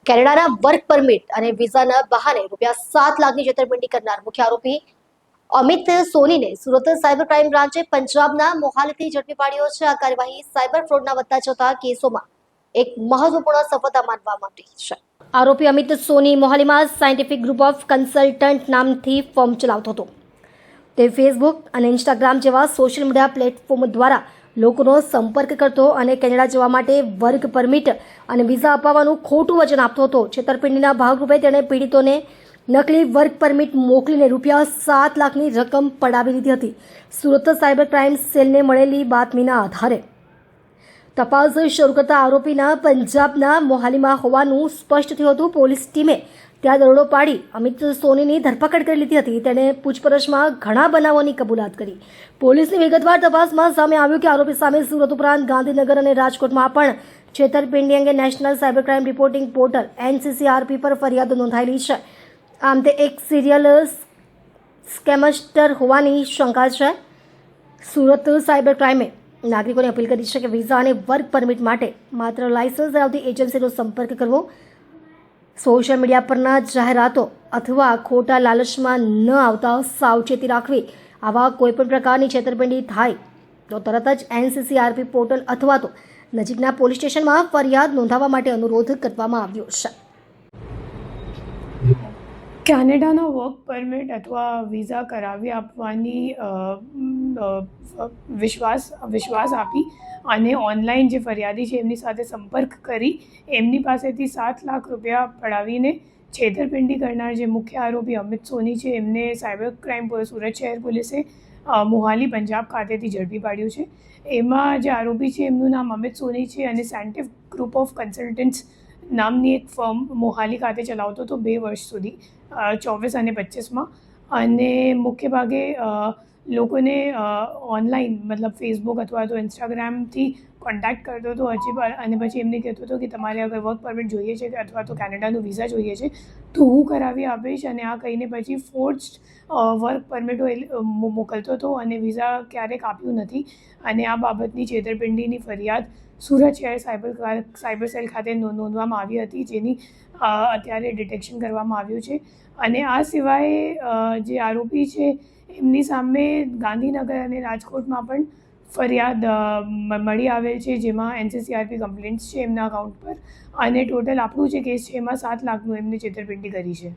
કેનેડાના work permit અને વિઝાના બહાને ₹7 લાખની છેતરપિંડી કરનાર મુખ્ય આરોપી અમિત સોનીને સુરત સાયબર ક્રાઇમ બ્રાન્ચે પંજાબના મોહાલીથી ઝડપી પાડ્યો છે. આ કાર્યવાહી સાયબર ફ્રોડના વધતા જતા કેસોમાં એક મહત્વપૂર્ણ સફળતા માનવામાં આવી છે. આરોપી અમિત સોની મોહાલીમાં સાયન્ટિફિક ગ્રુપ ઓફ કન્સલ્ટન્ટ નામથી ફર્મ ચલાવતો હતો. તે ફેસબુક અને ઇન્સ્ટાગ્રામ જેવા સોશિયલ મીડિયા પ્લેટફોર્મ દ્વારા લોકોનો સંપર્ક કરતો અને કેનેડા જવા માટે વર્ક પરમિટ અને વિઝા અપાવવાનું ખોટું વચન આપતો હતો. છેતરપિંડીના ભાગરૂપે તેણે પીડિતોને નકલી વર્ક પરમિટ મોકલીને ₹7 લાખની રકમ પડાવી લીધી હતી. સુરત સાયબર ક્રાઇમ સેલને મળેલી બાતમીના આધારે તપાસ શરૂ કરતા આરોપીના પંજાબના મોહાલીમાં હોવાનું સ્પષ્ટ થયું હતું. પોલીસ ટીમે ત્યાં દરોડો પાડી અમિત સોનીની ધરપકડ કરી લીધી હતી. તેણે પૂછપરછમાં ઘણા બનાવોની કબૂલાત કરી. પોલીસની વિગતવાર તપાસમાં સામે આવ્યું કે આરોપી સામે સુરત ઉપરાંત ગાંધીનગર અને રાજકોટમાં પણ છેતરપિંડી અંગે national cyber crime reporting portal NCCRP પર ફરિયાદ નોંધાયેલી છે. આમ તે એક સિરિયલ સ્કેમસ્ટર હોવાની શંકા છે. સુરત સાયબર ક્રાઇમે નાગરિકોને અપીલ કરી છે કે વિઝા અને વર્ક પરમિટ માટે માત્ર લાયસન્સ ધરાવતી એજન્સીનો સંપર્ક કરવો, સોશિયલ મીડિયા પરના જાહેરાતો અથવા ખોટા લાલચમાં ન આવતા સાવચેતી રાખવી. આવા કોઈપણ પ્રકારની છેતરપિંડી થાય તો તરત જ NCCRP પોર્ટલ અથવા તો નજીકના પોલીસ સ્ટેશનમાં ફરિયાદ નોંધાવવા માટે અનુરોધ કરવામાં આવ્યો છે. કેનેડાના વર્ક પરમિટ અથવા વિઝા કરાવી આપવાની વિશ્વાસ આપી અને ઓનલાઈન જે ફરિયાદી છે એમની સાથે સંપર્ક કરી એમની પાસેથી ₹7 લાખ પડાવીને છેતરપિંડી કરનાર જે મુખ્ય આરોપી અમિત સોની છે એમને સાયબર ક્રાઇમ સુરત શહેર પોલીસે મોહાલી પંજાબ ખાતેથી ઝડપી પાડ્યું છે. એમાં જે આરોપી છે એમનું નામ અમિત સોની છે અને સાયન્ટિફિક ગ્રુપ ઓફ કન્સલ્ટન્ટ્સ નામની એક ફર્મ મોહાલી ખાતે ચલાવતો હતો 2 વર્ષ સુધી 24 અને 25માં. અને મોટે ભાગે લોકોને ઓનલાઈન મતલબ ફેસબુક અથવા તો ઇન્સ્ટાગ્રામથી કોન્ટેક્ટ કરતો હતો અને પછી એમને કહેતો હતો કે તમારે અગર વર્ક પરમિટ જોઈએ છે અથવા તો કેનેડાનું વિઝા જોઈએ છે તો હું કરાવી આપીશ. અને આ કહીને પછી ફોર્જ્ડ વર્ક પરમિટો મોકલતો હતો અને વિઝા ક્યારેક આપ્યું નથી. અને આ બાબતની છેતરપિંડીની ફરિયાદ સુરત શહેર સાયબર સેલ ખાતે નોંધવામાં આવી હતી, જેની અત્યારે ડિટેક્શન કરવામાં આવ્યું છે. અને આ સિવાય જે આરોપી છે એમની સામે ગાંધીનગર અને રાજકોટમાં પણ ફરિયાદ મળી આવેલ છે, જેમાં NCCRP કમ્પ્લેન્ટ્સ છે એમના અકાઉન્ટ પર. અને ટોટલ આપણું જે કેસ છે એમાં ₹7 લાખનું એમને છેતરપિંડી કરી છે.